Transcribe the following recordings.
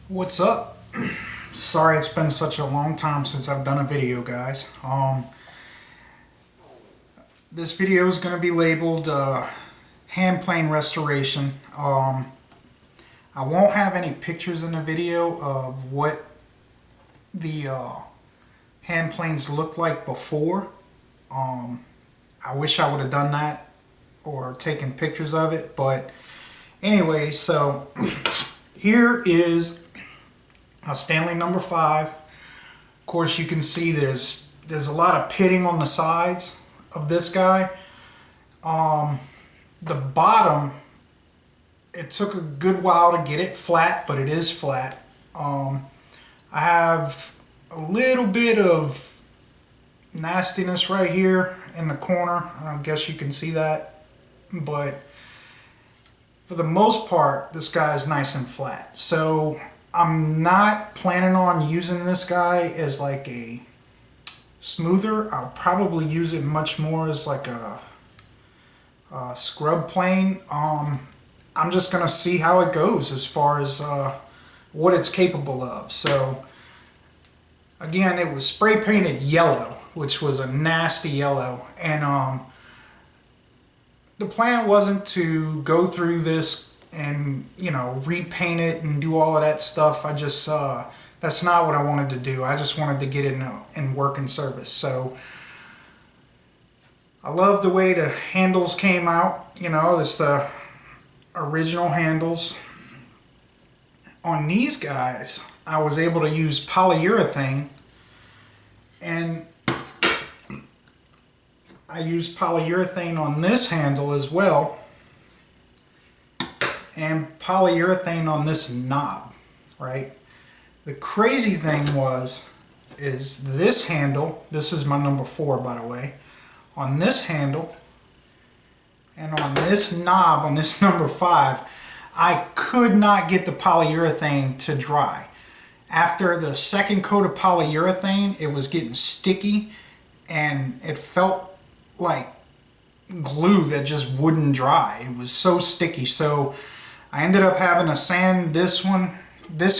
What's up? Sorry it's been such a long time since I've done a video, guys. This video is going to be labeled hand plane restoration. I won't have any pictures in the video of what the hand planes looked like before. I wish I would have done that or taken pictures of it, but anyway, so here is a Stanley number 5. Of course, you can see there's a lot of pitting on the sides of this guy. The bottom, it took a good while to get it flat, but it is flat. I have a little bit of nastiness right here in the corner. I guess you can see that, but for the most part, this guy is nice and flat. So I'm not planning on using this guy as like a smoother. I'll probably use it much more as like a scrub plane. I'm just gonna see how it goes as far as what it's capable of. So again, it was spray painted yellow, which was a nasty yellow, and the plan wasn't to go through this and, you know, repaint it and do all of that stuff. I just that's not what I wanted to do. I just wanted to get it in working service. So I love the way the handles came out. You know, it's the original handles. On these guys, I was able to use polyurethane, and I used polyurethane on this handle as well, and polyurethane on this knob, right? The crazy thing is this handle, this is my number 4, by the way, on this handle and on this knob, on this number 5, I could not get the polyurethane to dry. After the second coat of polyurethane, it was getting sticky and it felt like glue that just wouldn't dry. It was so sticky. So I ended up having to sand this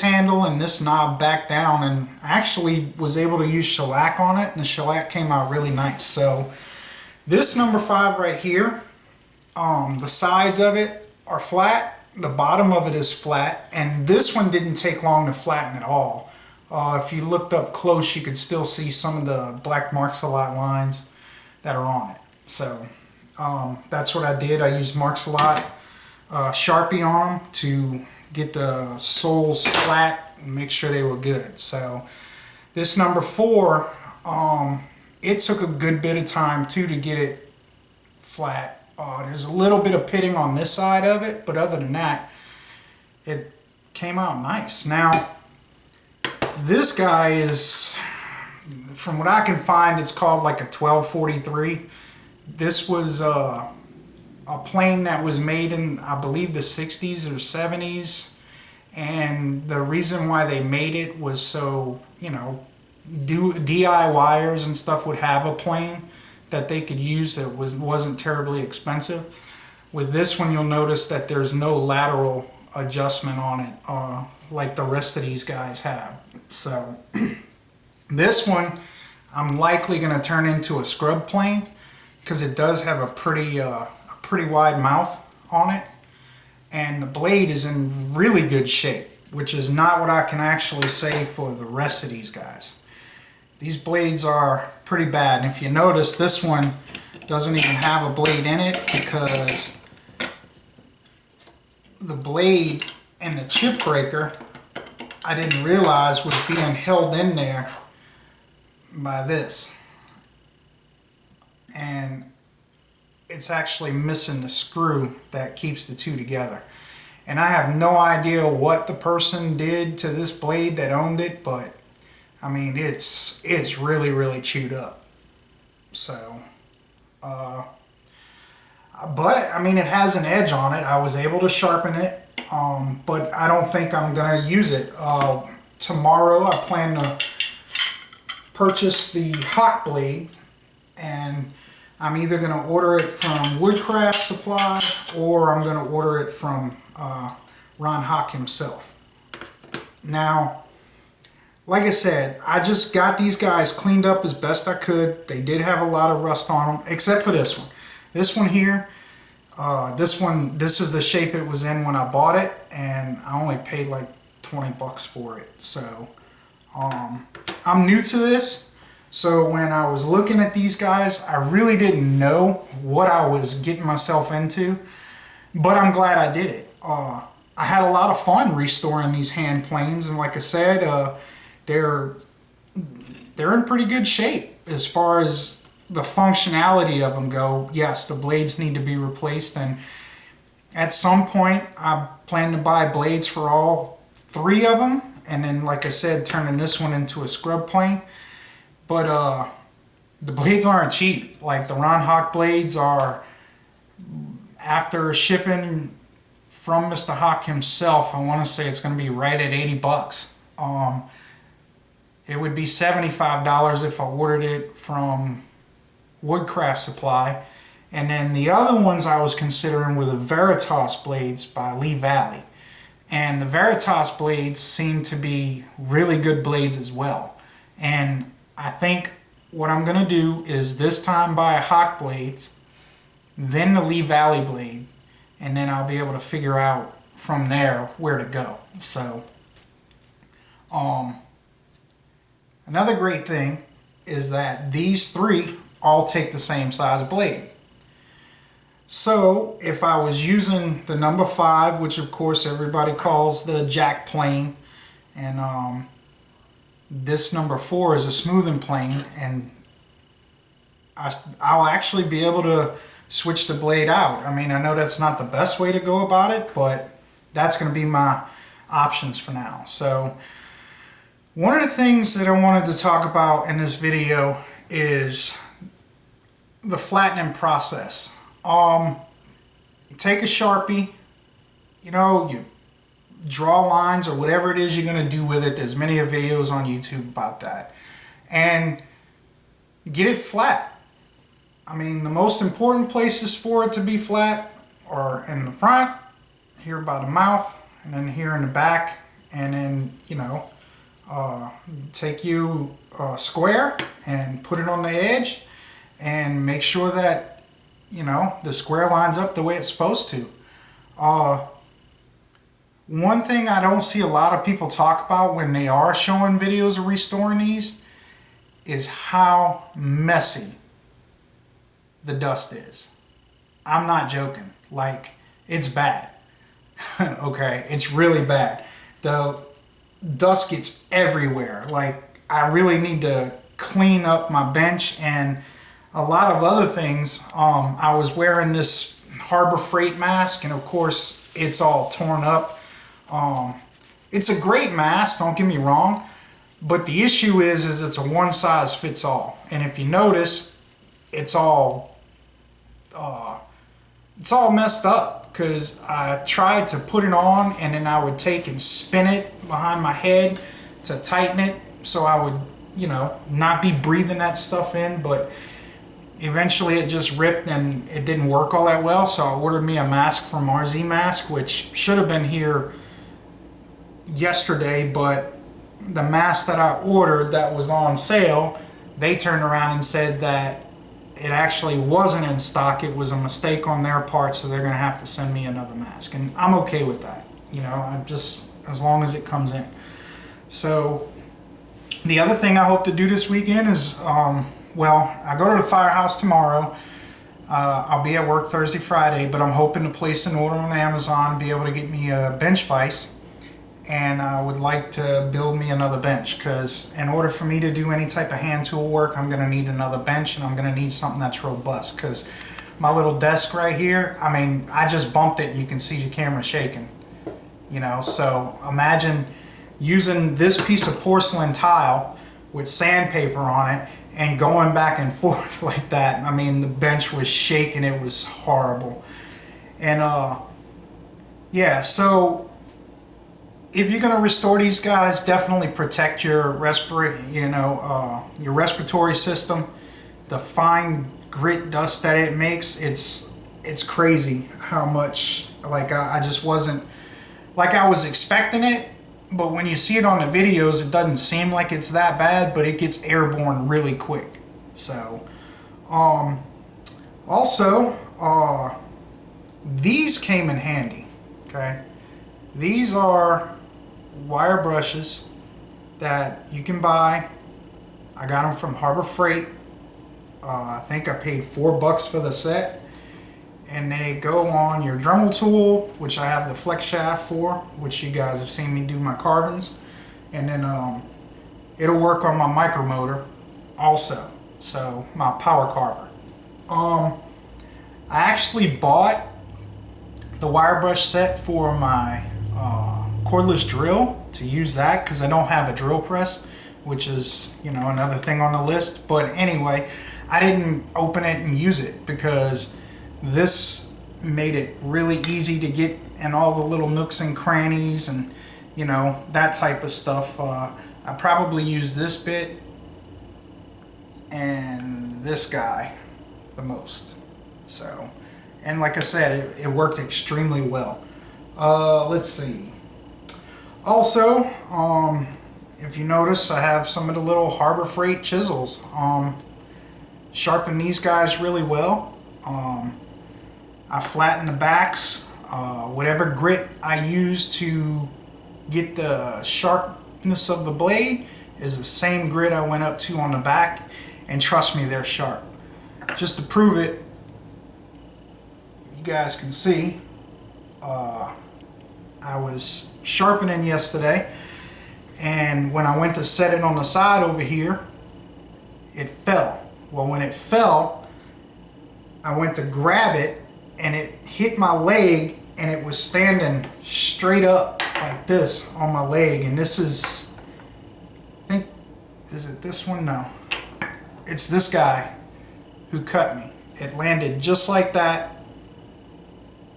handle and this knob back down, and I actually was able to use shellac on it, and the shellac came out really nice. So this number 5 right here, the sides of it are flat, the bottom of it is flat, and this one didn't take long to flatten at all. If you looked up close, you could still see some of the black Marks-A-Lot lines that are on it. So that's what I did. I used Marks-A-Lot Sharpie on them to get the soles flat and make sure they were good. So this number 4, it took a good bit of time too to get it flat. There's a little bit of pitting on this side of it, but other than that, it came out nice. Now, this guy is, from what I can find, it's called like a 1243. This was a plane that was made in, I believe, the 60s or 70s, and the reason why they made it was so, you know, DIYers and stuff would have a plane that they could use that wasn't terribly expensive. With this one, you'll notice that there's no lateral adjustment on it like the rest of these guys have. So this one I'm likely going to turn into a scrub plane because it does have a pretty wide mouth on it, and the blade is in really good shape, which is not what I can actually say for the rest of these guys. These blades are pretty bad, and if you notice, this one doesn't even have a blade in it because the blade and the chip breaker, I didn't realize, was being held in there by this, and it's actually missing the screw that keeps the two together. And I have no idea what the person did to this blade that owned it, but I mean, it's really chewed up. So but I mean, it has an edge on it. I was able to sharpen it, but I don't think I'm gonna use it. Tomorrow I plan to purchase the hot blade, and I'm either going to order it from Woodcraft Supply or I'm going to order it from Ron Hawk himself. Now, like I said, I just got these guys cleaned up as best I could. They did have a lot of rust on them, except for this one. This one here, this is the shape it was in when I bought it, and I only paid like 20 bucks for it. So, I'm new to this. So when I was looking at these guys, I really didn't know what I was getting myself into, but I'm glad I did it. I had a lot of fun restoring these hand planes, and like I said, they're in pretty good shape as far as the functionality of them go. Yes, the blades need to be replaced, and at some point I plan to buy blades for all three of them, and then like I said, turning this one into a scrub plane. But the blades aren't cheap. Like the Ron Hawk blades are, after shipping from Mr. Hawk himself, I want to say it's going to be right at 80 bucks. It would be $75 if I ordered it from Woodcraft Supply. And then the other ones I was considering were the Veritas blades by Lee Valley. And the Veritas blades seem to be really good blades as well. And I think what I'm going to do is this time buy Hawk blades, then the Lee Valley blade, and then I'll be able to figure out from there where to go. So, another great thing is that these three all take the same size blade. So if I was using the number 5, which of course everybody calls the jack plane, and this number 4 is a smoothing plane, and I'll actually be able to switch the blade out. I mean, I know that's not the best way to go about it, but that's going to be my options for now. So one of the things that I wanted to talk about in this video is the flattening process. You take a Sharpie, you draw lines or whatever it is you're going to do with it. There's many videos on YouTube about that. And get it flat. I mean, the most important places for it to be flat are in the front, here by the mouth, and then here in the back. And then, take you a square and put it on the edge and make sure that, the square lines up the way it's supposed to. One thing I don't see a lot of people talk about when they are showing videos of restoring these is how messy the dust is. I'm not joking. Like, it's bad. Okay, it's really bad. The dust gets everywhere. Like, I really need to clean up my bench and a lot of other things. I was wearing this Harbor Freight mask, and of course it's all torn up. It's a great mask, don't get me wrong, but the issue is it's a one size fits all. And if you notice, it's all messed up because I tried to put it on, and then I would take and spin it behind my head to tighten it so I would, not be breathing that stuff in. But eventually it just ripped and it didn't work all that well, so I ordered me a mask from RZ Mask, which should have been here yesterday, but the mask that I ordered that was on sale, they turned around and said that it actually wasn't in stock. It was a mistake on their part, so they're going to have to send me another mask, and I'm okay with that. I'm just, as long as it comes in. So the other thing I hope to do this weekend is I go to the firehouse tomorrow. I'll be at work Thursday, Friday, but I'm hoping to place an order on Amazon, be able to get me a bench vise, and I would like to build me another bench, because in order for me to do any type of hand tool work, I'm going to need another bench, and I'm going to need something that's robust, because my little desk right here, I mean, I just bumped it and you can see the camera shaking, so imagine using this piece of porcelain tile with sandpaper on it and going back and forth like that. I mean, the bench was shaking. It was horrible. And yeah, so if you're going to restore these guys, definitely protect your your respiratory system. The fine grit dust that it makes, it's crazy how much, like, I just wasn't, like, I was expecting it, but when you see it on the videos, it doesn't seem like it's that bad, but it gets airborne really quick. So, also, these came in handy, okay? These are wire brushes that you can buy. I got them from Harbor Freight. I think I paid $4 for the set. And they go on your Dremel tool, which I have the flex shaft for, which you guys have seen me do my carbons. And then it'll work on my micromotor also, so my power carver. I actually bought the wire brush set for my cordless drill to use that because I don't have a drill press, which is, you know, another thing on the list. But anyway, I didn't open it and use it because this made it really easy to get in all the little nooks and crannies and, you know, that type of stuff. I probably use this bit and this guy the most. So, and like I said, it worked extremely well. Let's see. Also, if you notice, I have some of the little Harbor Freight chisels. Sharpen these guys really well. I flatten the backs. Whatever grit I use to get the sharpness of the blade is the same grit I went up to on the back, and trust me, they're sharp. Just to prove it, you guys can see, I was sharpening yesterday, and when I went to set it on the side over here, it fell. Well, when it fell, I went to grab it and it hit my leg, and it was standing straight up like this on my leg. And this is, I think, is it this one? No. It's this guy who cut me. It landed just like that,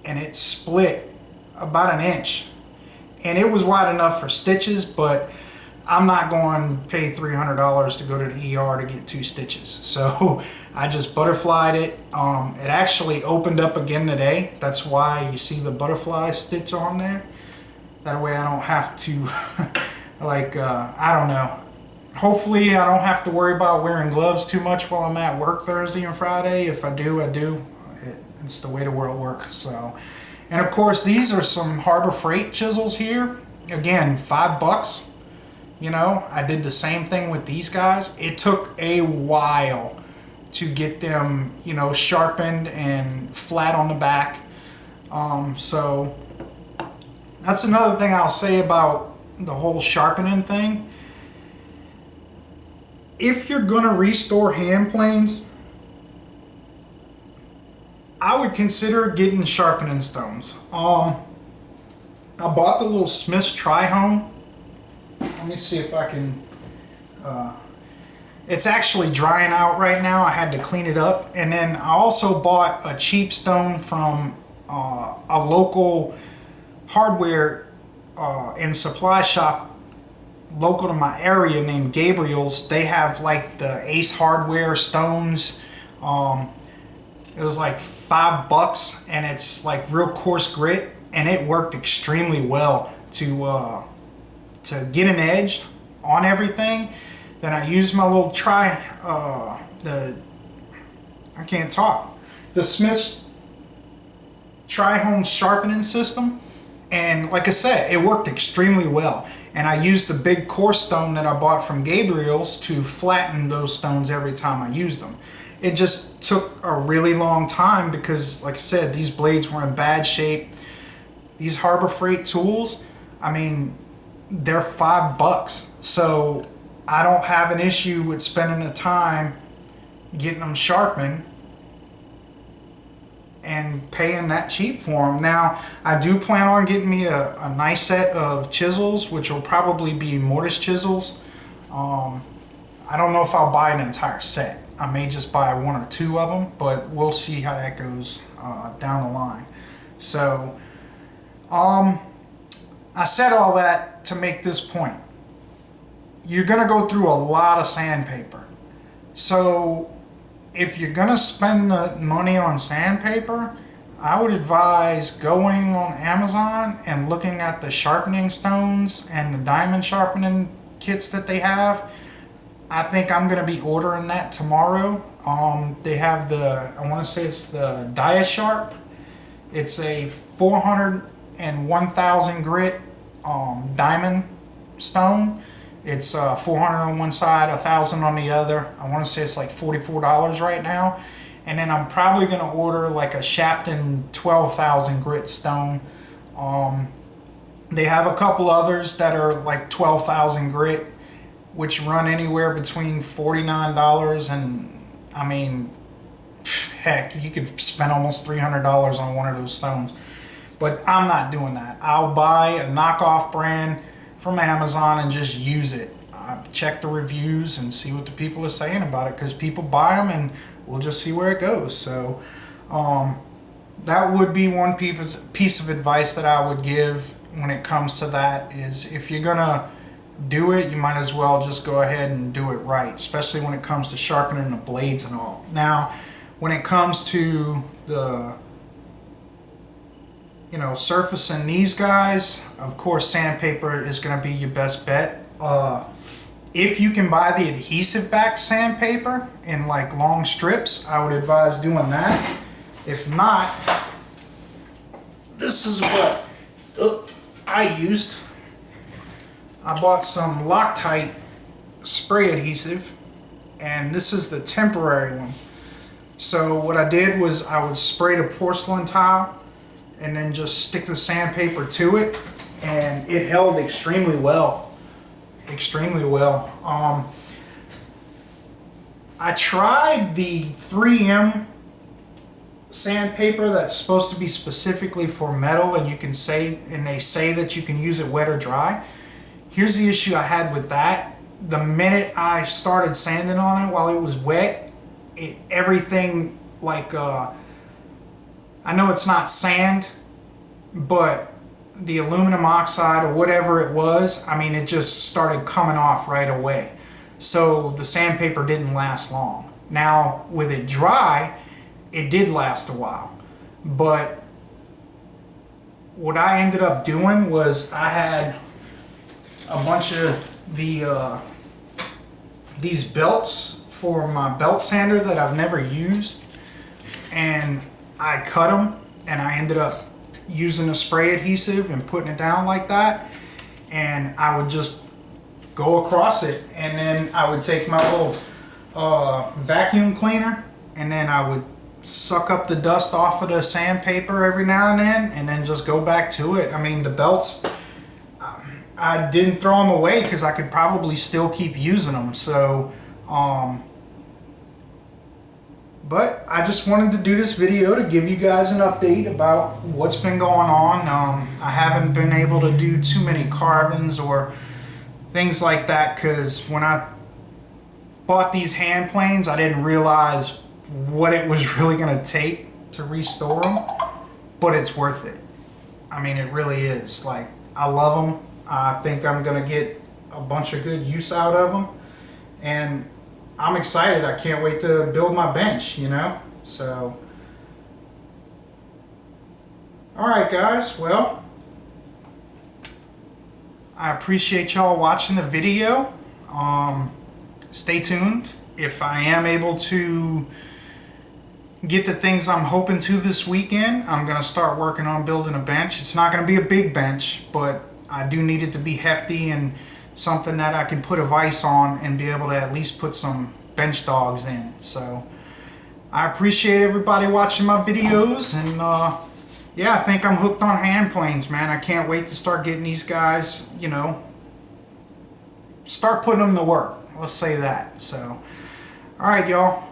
and it split about an inch. And it was wide enough for stitches, but I'm not going to pay $300 to go to the ER to get 2 stitches. So I just butterflied it. It actually opened up again today. That's why you see the butterfly stitch on there. That way I don't have to, I don't know. Hopefully I don't have to worry about wearing gloves too much while I'm at work Thursday and Friday. If I do, I do. It's the way the world works. So, and of course, these are some Harbor Freight chisels here. Again, $5. You know, I did the same thing with these guys. It took a while to get them, you know, sharpened and flat on the back. So that's another thing I'll say about the whole sharpening thing. If you're gonna restore hand planes, I would consider getting sharpening stones. I bought the little Smith's Tri-Home. Let me see if I can, it's actually drying out right now. I had to clean it up. And then I also bought a cheap stone from a local hardware and supply shop local to my area named Gabriel's. They have like the Ace Hardware stones. It was like $5 and it's like real coarse grit, and it worked extremely well to get an edge on everything. Then I used my little the Smith's Tri-Home sharpening system, and like I said, it worked extremely well. And I used the big coarse stone that I bought from Gabriel's to flatten those stones every time I used them. It just took a really long time because, like I said, these blades were in bad shape. These Harbor Freight tools, I mean, they're $5. So I don't have an issue with spending the time getting them sharpened and paying that cheap for them. Now, I do plan on getting me a nice set of chisels, which will probably be mortise chisels. I don't know if I'll buy an entire set. I may just buy 1 or 2 of them, but we'll see how that goes down the line. So, I said all that to make this point. You're going to go through a lot of sandpaper. So if you're going to spend the money on sandpaper, I would advise going on Amazon and looking at the sharpening stones and the diamond sharpening kits that they have. I think I'm going to be ordering that tomorrow. They have the, I want to say it's the DiaSharp. It's a 400 and 1000 grit diamond stone. It's 400 on one side, 1000 on the other. I want to say it's like $44 right now. And then I'm probably going to order like a Shapton 12,000 grit stone. They have a couple others that are like 12,000 grit, which run anywhere between $49 and, I mean, heck, you could spend almost $300 on one of those stones. But I'm not doing that. I'll buy a knockoff brand from Amazon and just use it. Check the reviews and see what the people are saying about it, because people buy them and we'll just see where it goes. So that would be one piece of advice that I would give when it comes to that, is if you're gonna do it, you might as well just go ahead and do it right, especially when it comes to sharpening the blades and all. Now, when it comes to the surfacing these guys, of course sandpaper is going to be your best bet. If you can buy the adhesive back sandpaper in like long strips, I would advise doing that. If not, this is what I used. I bought some Loctite spray adhesive, and this is the temporary one. So what I did was I would spray the porcelain tile and then just stick the sandpaper to it, and it held extremely well. Extremely well. I tried the 3M sandpaper that's supposed to be specifically for metal, and they say that you can use it wet or dry. Here's the issue I had with that. The minute I started sanding on it while it was wet, everything like I know it's not sand, but the aluminum oxide or whatever it was, I mean, it just started coming off right away. So the sandpaper didn't last long. Now, with it dry, it did last a while. But what I ended up doing was I had a bunch of these belts for my belt sander that I've never used, and I cut them, and I ended up using a spray adhesive and putting it down like that, and I would just go across it, and then I would take my little vacuum cleaner, and then I would suck up the dust off of the sandpaper every now and then just go back to it. I mean, the belts, I didn't throw them away because I could probably still keep using them. So but I just wanted to do this video to give you guys an update about what's been going on. I haven't been able to do too many carbons or things like that, because when I bought these hand planes, I didn't realize what it was really going to take to restore them, but it's worth it. I mean, it really is. Like, I love them. I think I'm going to get a bunch of good use out of them, and I'm excited. I can't wait to build my bench, so alright guys, well, I appreciate y'all watching the video. Stay tuned. If I am able to get the things I'm hoping to this weekend, I'm going to start working on building a bench. It's not going to be a big bench, but I do need it to be hefty and something that I can put a vise on and be able to at least put some bench dogs in. So I appreciate everybody watching my videos, and yeah, I think I'm hooked on hand planes, man. I can't wait to start getting these guys, start putting them to work. Let's say that. So, alright y'all.